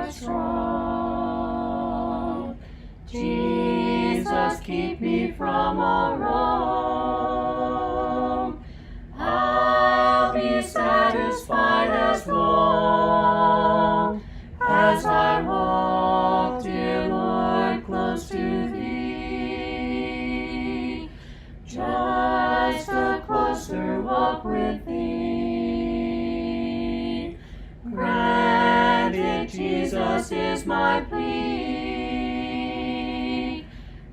heart strong. Jesus, keep me from all wrong. I'll be satisfied as long as I walk, dear Lord, close to Thee. Just a closer walk with Thee. Grant it, Jesus, is my plea.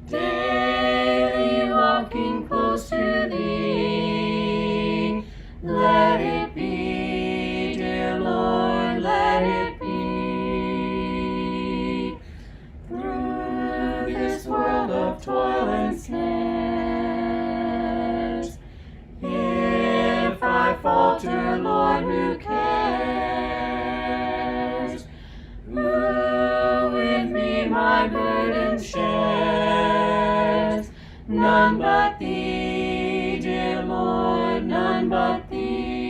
Daily walking close to Thee. Let it be, dear Lord, let it be. Through this world of toil and snares, if I falter, Lord, who cares? Who with me my burden shares? None but Thee, dear Lord, none but Thee.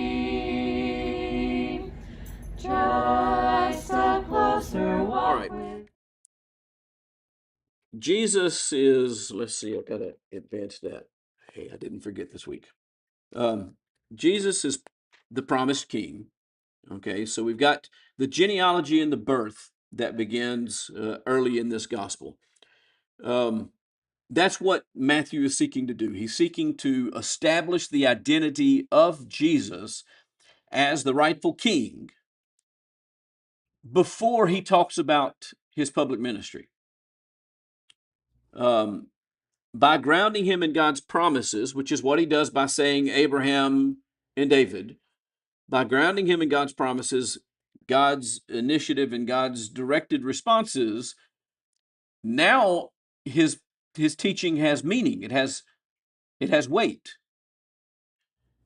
Just a closer walk. All right. Jesus is, let's see, I've got to advance that. Hey, I didn't forget this week. Jesus is the promised king. Okay, so we've got the genealogy and the birth that begins early in this gospel. That's what Matthew is seeking to do. He's seeking to establish the identity of Jesus as the rightful king before he talks about his public ministry. By grounding him in God's promises, which is what he does by saying Abraham and David, by grounding him in God's promises, God's initiative, and God's directed responses, now his teaching has meaning. It has weight.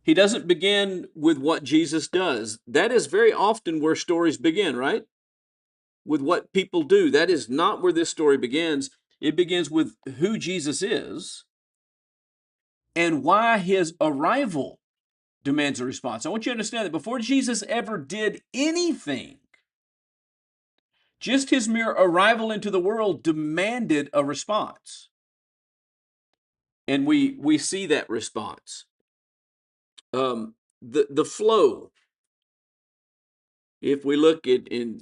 He doesn't begin with what Jesus does. That is very often where stories begin, right? With what people do. That is not where this story begins. It begins with who Jesus is and why his arrival demands a response. I want you to understand that before Jesus ever did anything, just his mere arrival into the world demanded a response. And we see that response. The flow, if we look at the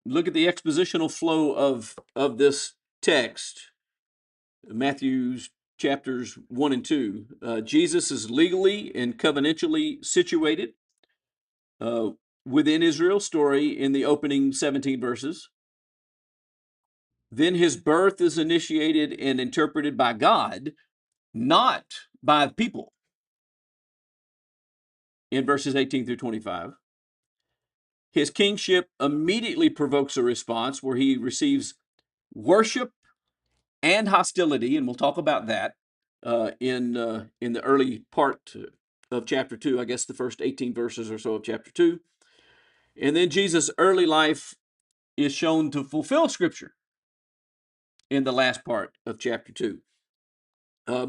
expositional flow of this text, Matthew's chapters 1 and 2, Jesus is legally and covenantally situated within Israel's story in the opening 17 verses. Then his birth is initiated and interpreted by God, not by the people, in verses 18 through 25. His kingship immediately provokes a response where he receives worship and hostility, and we'll talk about that in the early part of chapter 2, I guess the first 18 verses or so of chapter 2. And then Jesus' early life is shown to fulfill Scripture in the last part of chapter 2.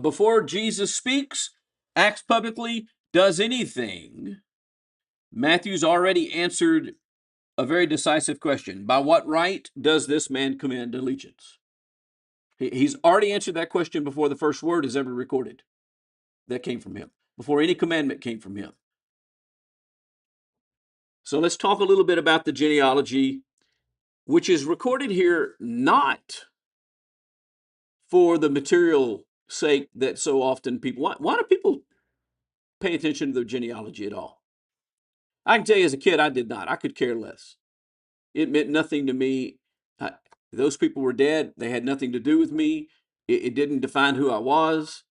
Before Jesus speaks, acts publicly, does anything, Matthew's already answered a very decisive question. By what right does this man command allegiance? He's already answered that question before the first word is ever recorded. That came from him, before any commandment came from him. So let's talk a little bit about the genealogy, which is recorded here not for the material sake that so often people, why do people pay attention to their genealogy at all? I can tell you as a kid, I did not. I could care less. It meant nothing to me. Those people were dead. They had nothing to do with me. It didn't define who I was.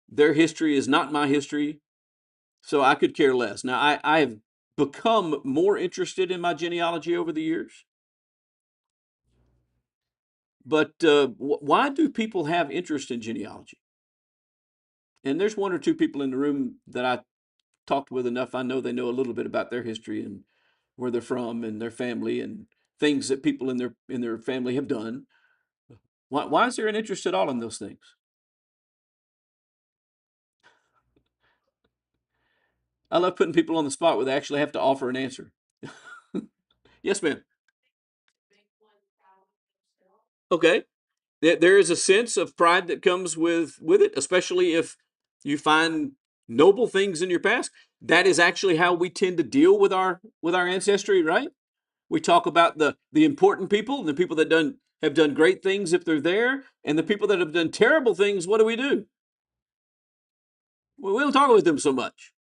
Their history is not my history. So I could care less. Now, I have become more interested in my genealogy over the years. But why do people have interest in genealogy? And there's one or two people in the room that I talked with enough. I know they know a little bit about their history and where they're from and their family and things that people in their family have done. Why is there an interest at all in those things? I love putting people on the spot where they actually have to offer an answer. Yes, ma'am. Okay. There is a sense of pride that comes with it, especially if you find noble things in your past. That is actually how we tend to deal with our ancestry, right? We talk about the important people, the people that have done great things if they're there, and the people that have done terrible things. What do? Well, we don't talk about them so much,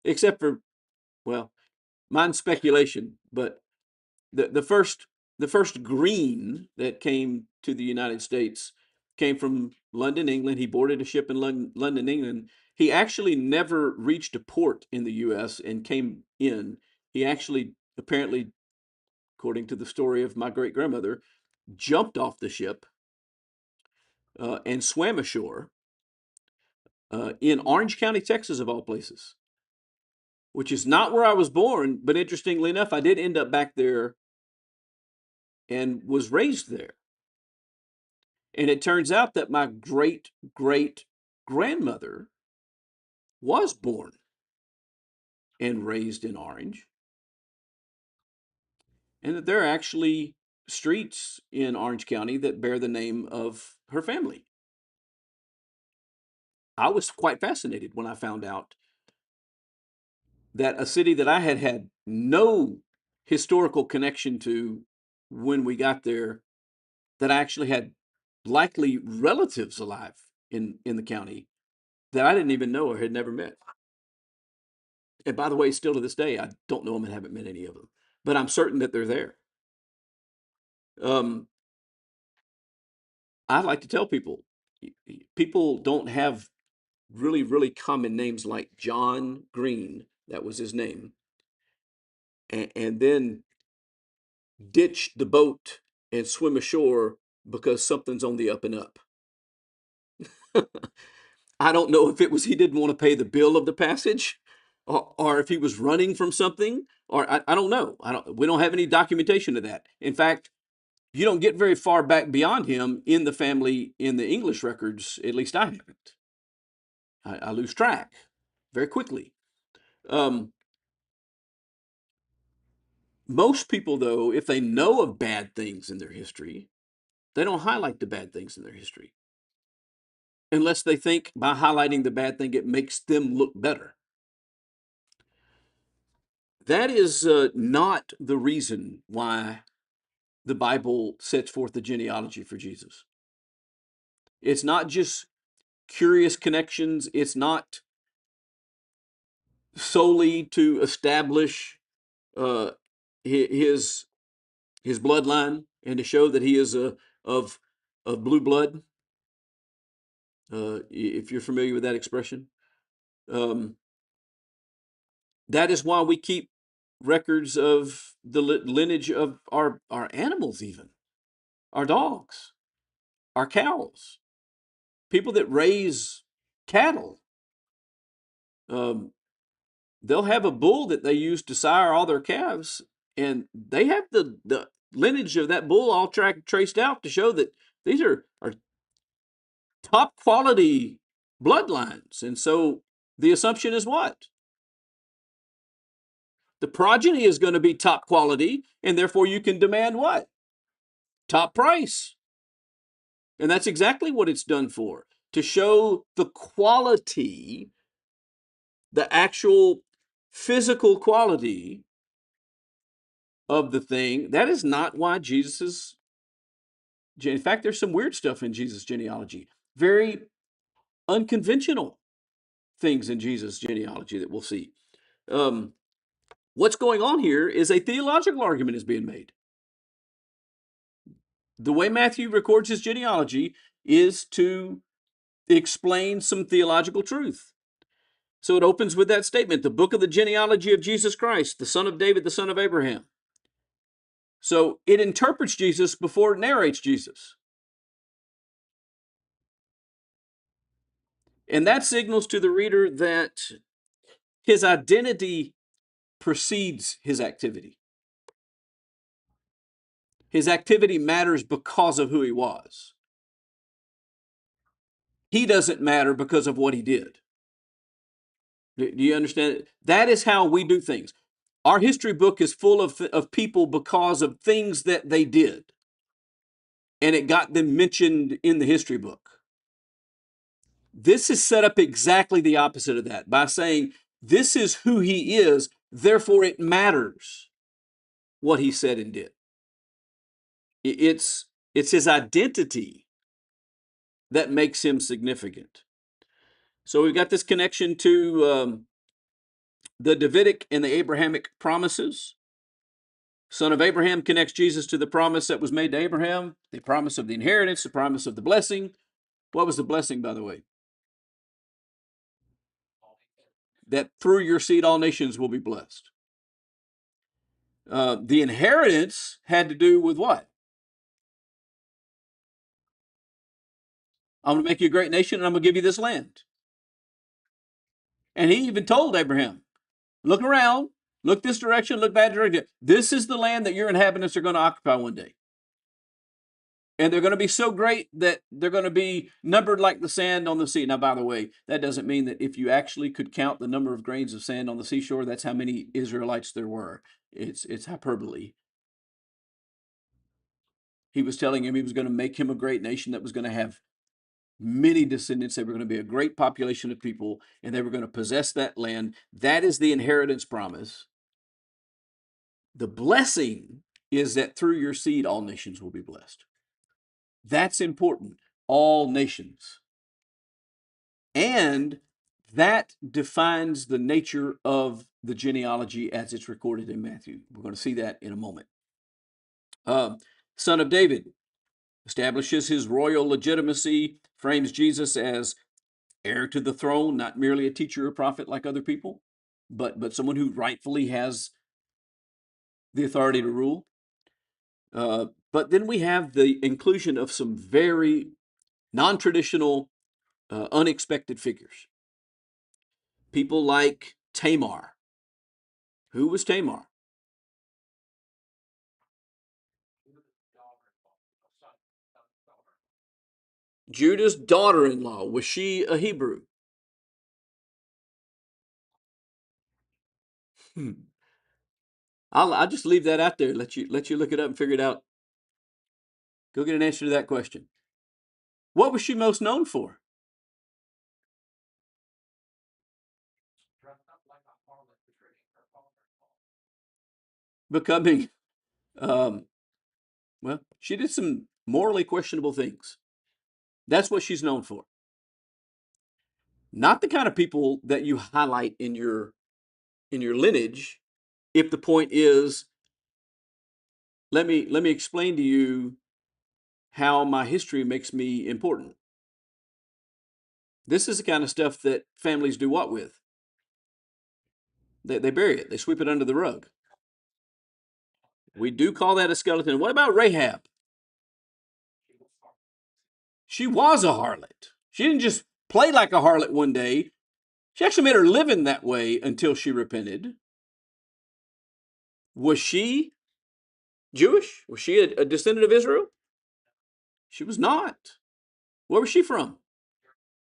except for, well, mine's speculation, but the first the first green that came to the United States came from London, England. He boarded a ship in London, England. He actually never reached a port in the U.S. and came in. He actually, apparently, according to the story of my great grandmother, jumped off the ship and swam ashore in Orange County, Texas, of all places, which is not where I was born. But interestingly enough, I did end up back there and was raised there. And it turns out that my great great grandmother was born and raised in Orange, and that there are actually streets in Orange County that bear the name of her family. I was quite fascinated when I found out that a city that I had had no historical connection to when we got there, that I actually had likely relatives alive in the county that I didn't even know or had never met. And by the way, still to this day, I don't know them and haven't met any of them, but I'm certain that they're there. Um, I like to tell people, people don't have really common names like John Green. That was his name, and then ditch the boat and swim ashore because something's on the up and up. I don't know if it was he didn't want to pay the bill of the passage, or if he was running from something, or I don't know. We don't have any documentation of that. In fact, you don't get very far back beyond him in the family in the English records. At least I haven't. I lose track very quickly. Um, Most people, though, if they know of bad things in their history, they don't highlight the bad things in their history unless they think by highlighting the bad thing it makes them look better. That is not the reason why the Bible sets forth the genealogy for Jesus. It's not just curious connections. It's not solely to establish uh, his his bloodline and to show that he is of of blue blood. If you're familiar with that expression, um, that is why we keep records of the lineage of our animals, even our dogs, our cows, people that raise cattle. Um, they'll have a bull that they use to sire all their calves, and they have the lineage of that bull all traced out to show that these are top quality bloodlines. And so the assumption is what? The progeny is going to be top quality, and therefore you can demand what? Top price. And that's exactly what it's done for, to show the quality, the actual physical quality of the thing. That is not why Jesus is. In fact, there's some weird stuff in Jesus' genealogy. Very unconventional things in Jesus' genealogy that we'll see. Um, what's going on here is a theological argument is being made. The way Matthew records his genealogy is to explain some theological truth. So it opens with that statement, the book of the genealogy of Jesus Christ, the son of David, the son of Abraham. So it interprets Jesus before it narrates Jesus. And that signals to the reader that his identity precedes his activity. His activity matters because of who he was. He doesn't matter because of what he did. Do you understand? That is how we do things. Our history book is full of people because of things that they did, and it got them mentioned in the history book. This is set up exactly the opposite of that by saying, this is who he is, therefore it matters what he said and did. It's his identity that makes him significant. So we've got this connection to the Davidic and the Abrahamic promises. Son of Abraham connects Jesus to the promise that was made to Abraham, the promise of the inheritance, the promise of the blessing. What was the blessing, by the way? That through your seed all nations will be blessed. The inheritance had to do with what? I'm going to make you a great nation, and I'm going to give you this land. And he even told Abraham, look around, look this direction, look that direction. This is the land that your inhabitants are going to occupy one day. And they're going to be so great that they're going to be numbered like the sand on the sea. Now, by the way, that doesn't mean that if you actually could count the number of grains of sand on the seashore, that's how many Israelites there were. It's hyperbole. He was telling him he was going to make him a great nation that was going to have many descendants. They were going to be a great population of people, and they were going to possess that land. That is the inheritance promise. The blessing is that through your seed, all nations will be blessed. That's important. All nations. And that defines the nature of the genealogy as it's recorded in Matthew. We're going to see that in a moment. Son of David establishes his royal legitimacy, frames Jesus as heir to the throne, not merely a teacher or prophet like other people, but someone who rightfully has the authority to rule. But then we have the inclusion of some very non-traditional, unexpected figures. People like Tamar. Who was Tamar? Judah's daughter-in-law. Was she a Hebrew? I'll just leave that out there. Let you look it up and figure it out. Go get an answer to that question. What was she most known for? Becoming, well, she did some morally questionable things. That's what she's known for. Not the kind of people that you highlight in your lineage. If the point is, let me explain to you how my history makes me important. This is the kind of stuff that families do what with? They bury it. They sweep it under the rug. We do call that a skeleton. What about Rahab? She was a harlot. She didn't just play like a harlot one day. She actually made her living that way until she repented. Was she Jewish? Was she a descendant of Israel? She was not. Where was she from?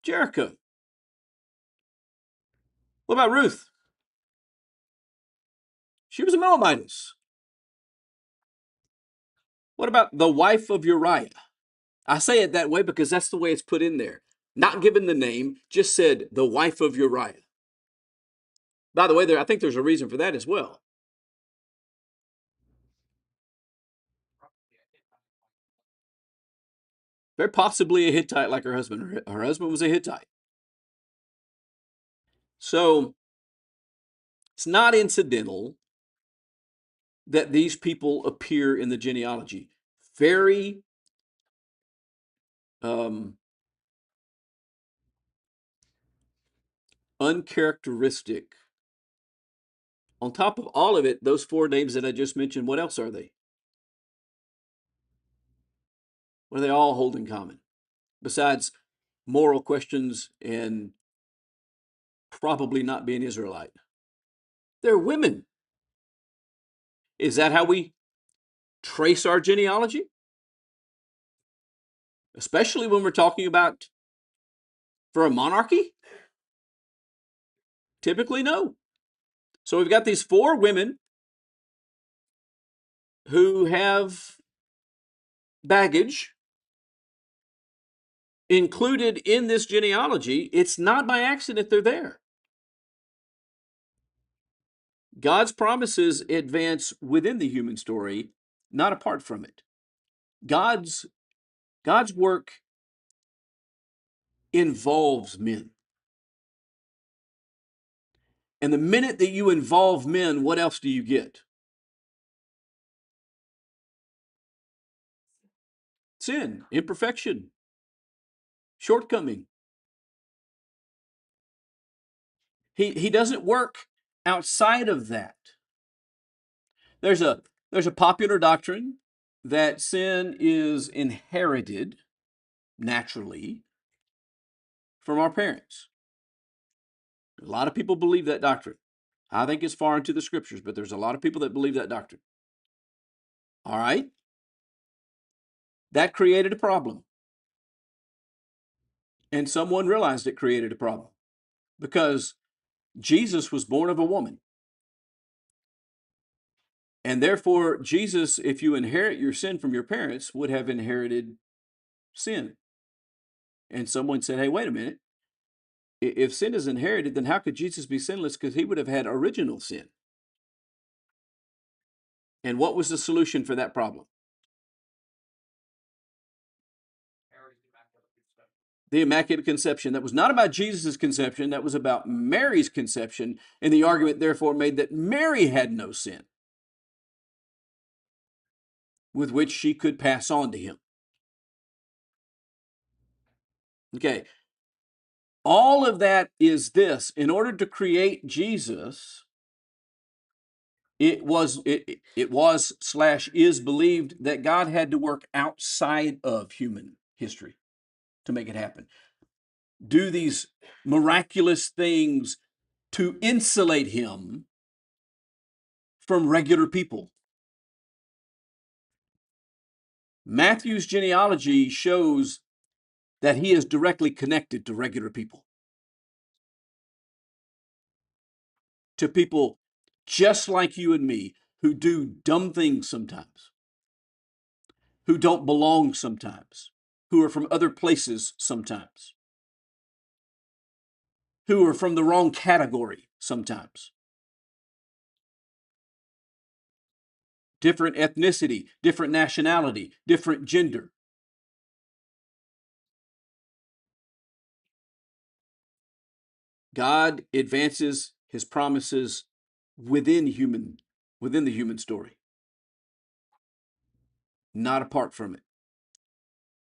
Jericho. What about Ruth? She was a Moabitess. What about the wife of Uriah? I say it that way because that's the way it's put in there. Not given the name, just said the wife of Uriah. By the way, I think there's a reason for that as well. Very possibly a Hittite like her husband. Her husband was a Hittite. So it's not incidental that these people appear in the genealogy. Very uncharacteristic. On top of all of it, those four names that I just mentioned, what else are they? What do they all hold in common? Besides moral questions and probably not being Israelite. They're women. Is that how we trace our genealogy? Especially when we're talking about for a monarchy? Typically, no. So we've got these 4 women who have baggage included in this genealogy. It's not by accident they're there. God's promises advance within the human story, not apart from it. God's work involves men. And the minute that you involve men, what else do you get? Sin, imperfection, shortcoming. He doesn't work outside of that. There's a popular doctrine that sin is inherited naturally from our parents. A lot of people believe that doctrine. I think it's far into the scriptures, but there's a lot of people that believe that doctrine. All right? That created a problem. And someone realized it created a problem because Jesus was born of a woman. And therefore, Jesus, if you inherit your sin from your parents, would have inherited sin. And someone said, hey, wait a minute. If sin is inherited, then how could Jesus be sinless? Because he would have had original sin. And what was the solution for that problem? The Immaculate Conception. That was not about Jesus' conception. That was about Mary's conception. And the argument, therefore, made that Mary had no sin with which she could pass on to him. Okay. All of that is this. In order to create Jesus, it was / is believed that God had to work outside of human history to make it happen. Do these miraculous things to insulate him from regular people. Matthew's genealogy shows that he is directly connected to regular people. To people just like you and me who do dumb things sometimes, who don't belong sometimes, who are from other places sometimes, who are from the wrong category sometimes. Different ethnicity, different nationality, different gender. God advances his promises within the human story, not apart from it.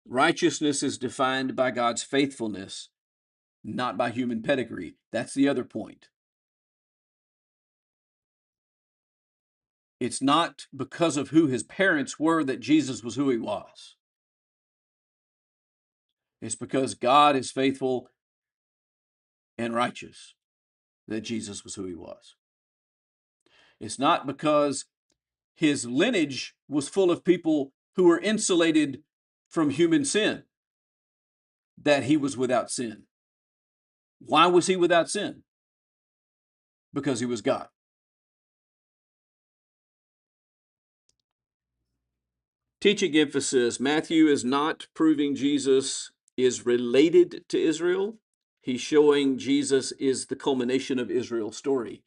Righteousness is defined by God's faithfulness, not by human pedigree. That's the other point. It's not because of who his parents were that Jesus was who he was. It's because God is faithful and righteous that Jesus was who he was. It's not because his lineage was full of people who were insulated from human sin that he was without sin. Why was he without sin? Because he was God. Teaching emphasis. Matthew is not proving Jesus is related to Israel. He's showing Jesus is the culmination of Israel's story.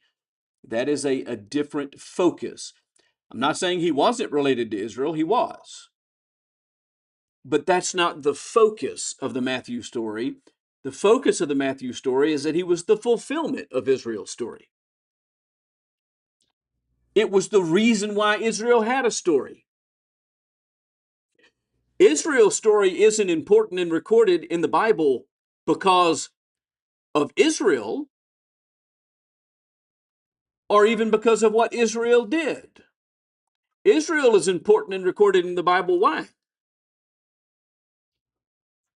That is a different focus. I'm not saying he wasn't related to Israel. He was. But that's not the focus of the Matthew story. The focus of the Matthew story is that he was the fulfillment of Israel's story. It was the reason why Israel had a story. Israel's story isn't important and recorded in the Bible because of Israel or even because of what Israel did. Israel is important and recorded in the Bible. Why?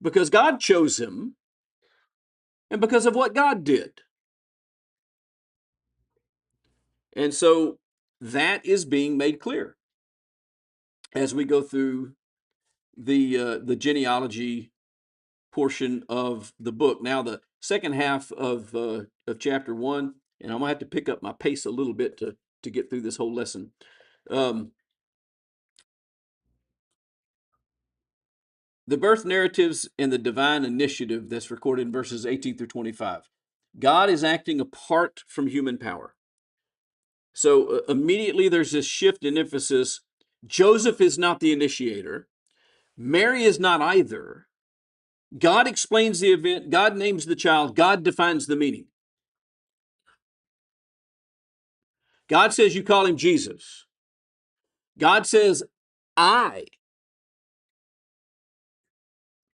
Because God chose him and because of what God did. And so that is being made clear as we go through the genealogy portion of the book. Now, the second half of chapter 1 and I'm going to have to pick up my pace a little bit to get through this whole lesson. The birth narratives and the divine initiative that's recorded in verses 18 through 25. God is acting apart from human power. So immediately there's this shift in emphasis. Joseph is not the initiator. Mary is not either. God explains the event. God names the child. God defines the meaning. God says you call him Jesus. God says, I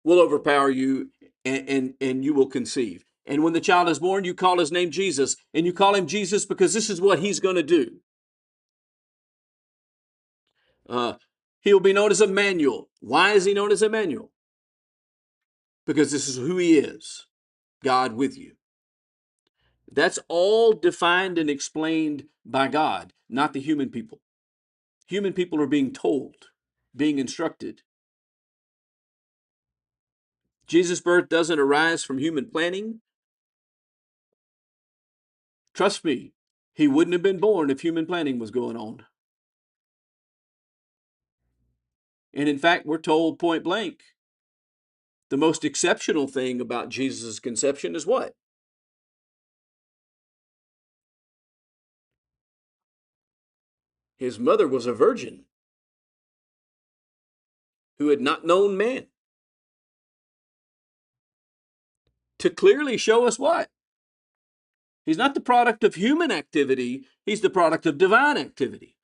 will overpower you and you will conceive. And when the child is born, you call his name Jesus. And you call him Jesus because this is what he's going to do. He'll be known as Emmanuel. Why is he known as Emmanuel? Because this is who he is, God with you. That's all defined and explained by God, not the human people. Human people are being told, being instructed. Jesus' birth doesn't arise from human planning. Trust me, he wouldn't have been born if human planning was going on. And in fact, we're told point blank, the most exceptional thing about Jesus' conception is what? His mother was a virgin who had not known man. To clearly show us what? He's not the product of human activity, he's the product of divine activity.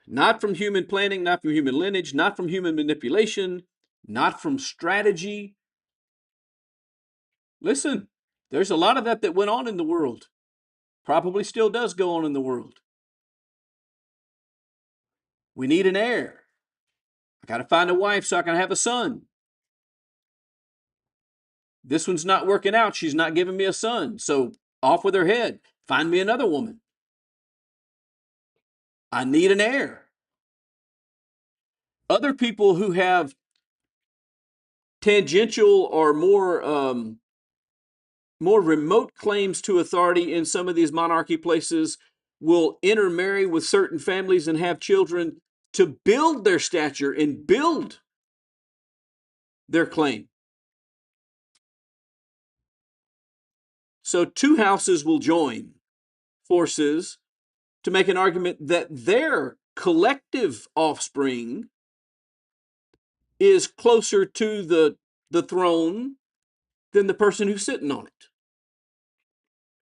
Not from human planning, not from human lineage, not from human manipulation, not from strategy. Listen, there's a lot of that went on in the world. Probably still does go on in the world. We need an heir. I got to find a wife so I can have a son. This one's not working out. She's not giving me a son. So off with her head. Find me another woman. I need an heir. Other people who have tangential or more remote claims to authority in some of these monarchy places will intermarry with certain families and have children to build their stature and build their claim. So two houses will join forces to make an argument that their collective offspring is closer to the throne than the person who's sitting on it.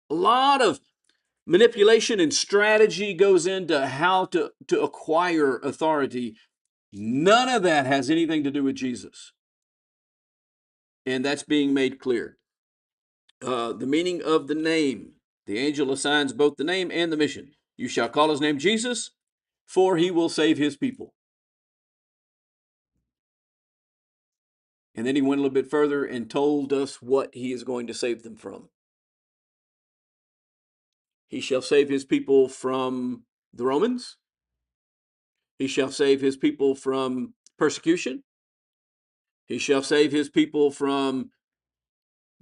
A lot of manipulation and strategy goes into how to acquire authority. None of that has anything to do with Jesus. And that's being made clear. The meaning of the name. The angel assigns both the name and the mission. You shall call his name Jesus, for he will save his people. And then he went a little bit further and told us what he is going to save them from. He shall save his people from the Romans. He shall save his people from persecution. He shall save his people from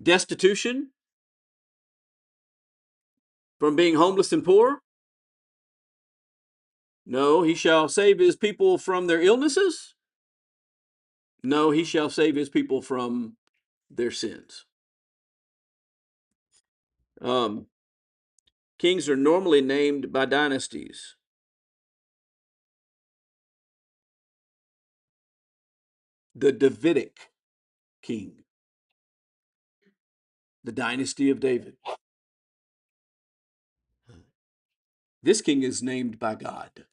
destitution, from being homeless and poor. No, he shall save his people from their illnesses. No, he shall save his people from their sins. Kings are normally named by dynasties. The Davidic king, the dynasty of David. This king is named by God.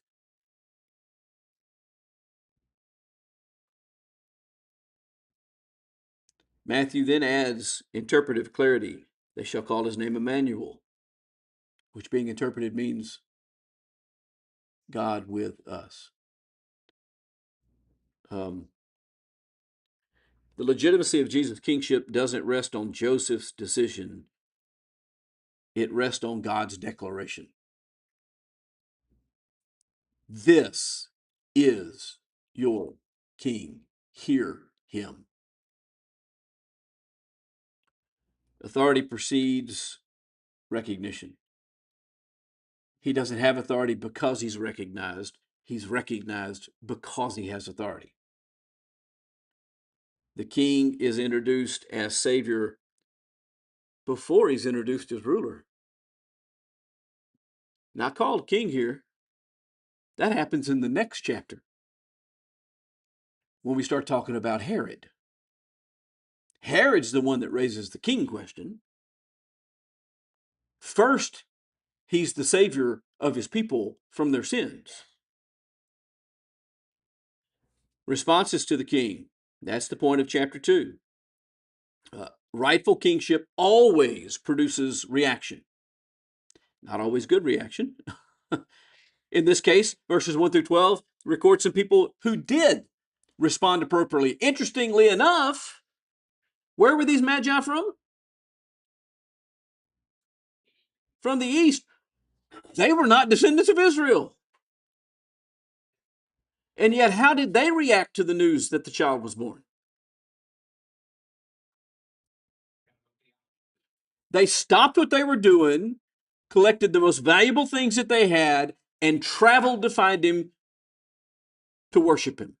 Matthew then adds interpretive clarity. They shall call his name Emmanuel, which being interpreted means God with us. The legitimacy of Jesus' kingship doesn't rest on Joseph's decision. It rests on God's declaration. This is your king. Hear him. Authority precedes recognition. He doesn't have authority because he's recognized. He's recognized because he has authority. The king is introduced as Savior before he's introduced as ruler. Not called king here. That happens in the next chapter when we start talking about Herod. Herod's the one that raises the king question. First, he's the savior of his people from their sins. Responses to the king. That's the point of chapter 2. Rightful kingship always produces reaction. Not always good reaction. In this case, verses 1 through 12 record some people who did respond appropriately. Interestingly enough, where were these magi from? From the east. They were not descendants of Israel. And yet, how did they react to the news that the child was born? They stopped what they were doing, collected the most valuable things that they had, and traveled to find him to worship him.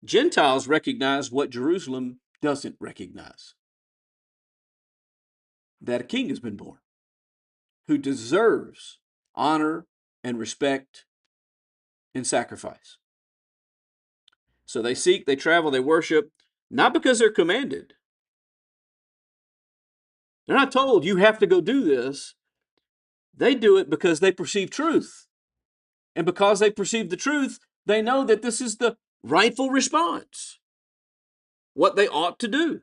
Gentiles recognize what Jerusalem doesn't recognize: that a king has been born who deserves honor and respect and sacrifice. So they seek, they travel, they worship, not because they're commanded. They're not told, you have to go do this. They do it because they perceive truth. And because they perceive the truth, they know that this is the rightful response, what they ought to do.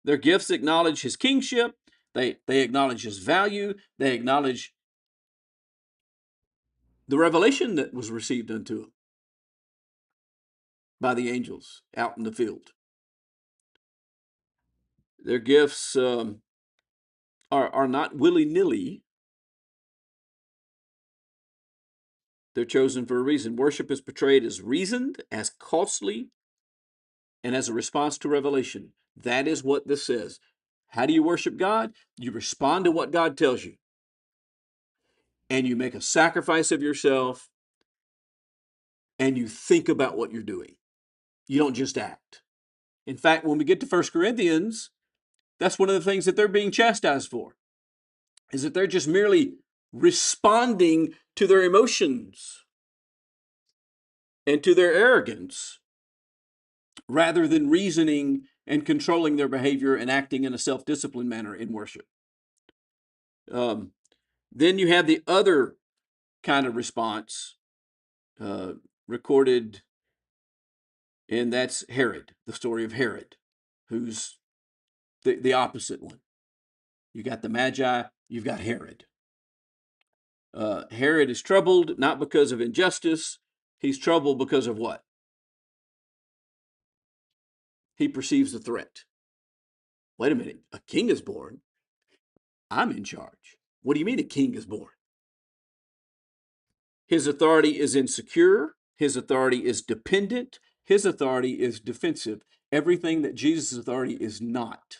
Their gifts acknowledge his kingship. They acknowledge his value. They acknowledge the revelation that was received unto him by the angels out in the field. Their gifts are not willy-nilly. They're chosen for a reason. Worship is portrayed as reasoned, as costly, and as a response to revelation. That is what this says. How do you worship God? You respond to what God tells you. And you make a sacrifice of yourself, and you think about what you're doing. You don't just act. In fact, when we get to 1 Corinthians, that's one of the things that they're being chastised for, is that they're just merely responding to their emotions and to their arrogance rather than reasoning and controlling their behavior and acting in a self-disciplined manner in worship. Then you have the other kind of response recorded, and that's Herod, the story of Herod, who's the opposite one. You got the Magi, you've got Herod. Herod is troubled not because of injustice. He's troubled because of what? He perceives a threat. Wait a minute, a king is born. I'm in charge. What do you mean a king is born? His authority is insecure. His authority is dependent. His authority is defensive. Everything that Jesus' authority is not.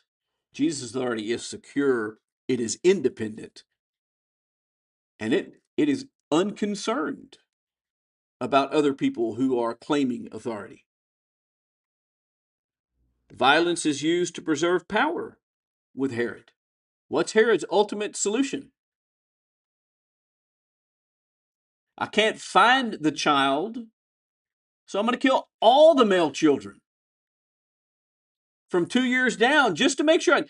Jesus' authority is secure. It is independent. And it is unconcerned about other people who are claiming authority. Violence is used to preserve power with Herod. What's Herod's ultimate solution? I can't find the child, so I'm going to kill all the male children from 2 years down just to make sure.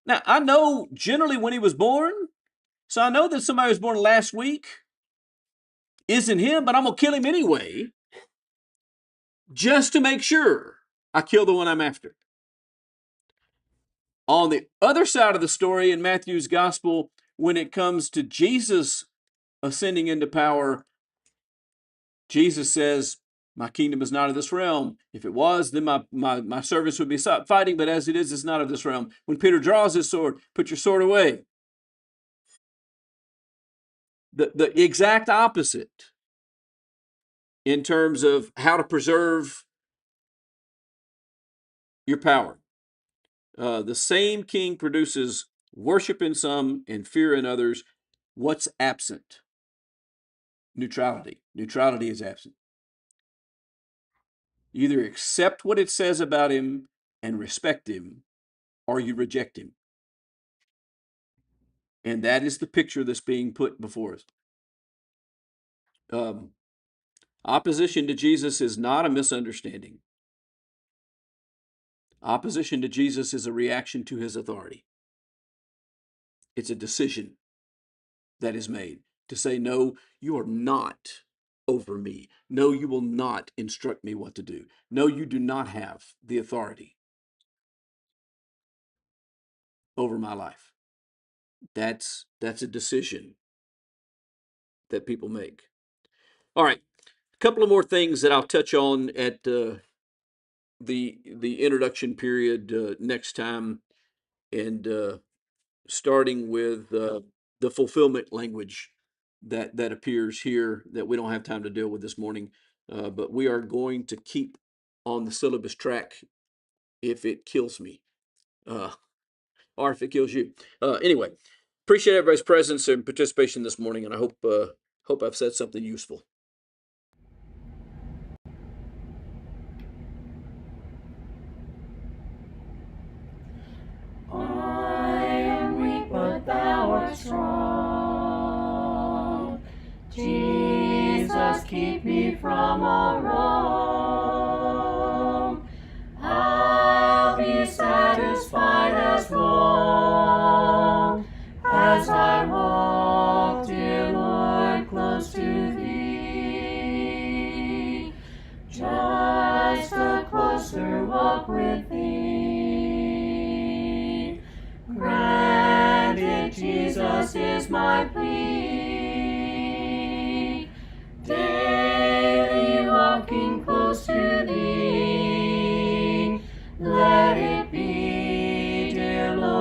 Now, I know generally when he was born, so I know that somebody was born last week isn't him, but I'm going to kill him anyway just to make sure I kill the one I'm after. On the other side of the story in Matthew's gospel, when it comes to Jesus ascending into power, Jesus says, my kingdom is not of this realm. If it was, then my servants would be fighting, but as it is, it's not of this realm. When Peter draws his sword, put your sword away. The exact opposite in terms of how to preserve your power. The same king produces worship in some and fear in others. What's absent? Neutrality. Neutrality is absent. You either accept what it says about him and respect him, or you reject him. And that is the picture that's being put before us. Opposition to Jesus is not a misunderstanding. Opposition to Jesus is a reaction to his authority. It's a decision that is made to say, no, you are not over me. No, you will not instruct me what to do. No, you do not have the authority over my life. That's a decision that people make. All right, a couple of more things that I'll touch on at the introduction period next time, and starting with the fulfillment language that appears here that we don't have time to deal with this morning, but we are going to keep on the syllabus track if it kills me, or if it kills you. Anyway, appreciate everybody's presence and participation this morning, and I hope I've said something useful. I am weak, but thou art strong. Jesus, keep me from all wrong. I'll be satisfied as long as I walk, dear Lord, close to thee. Just a closer walk with thee. Granted, Jesus is my plea.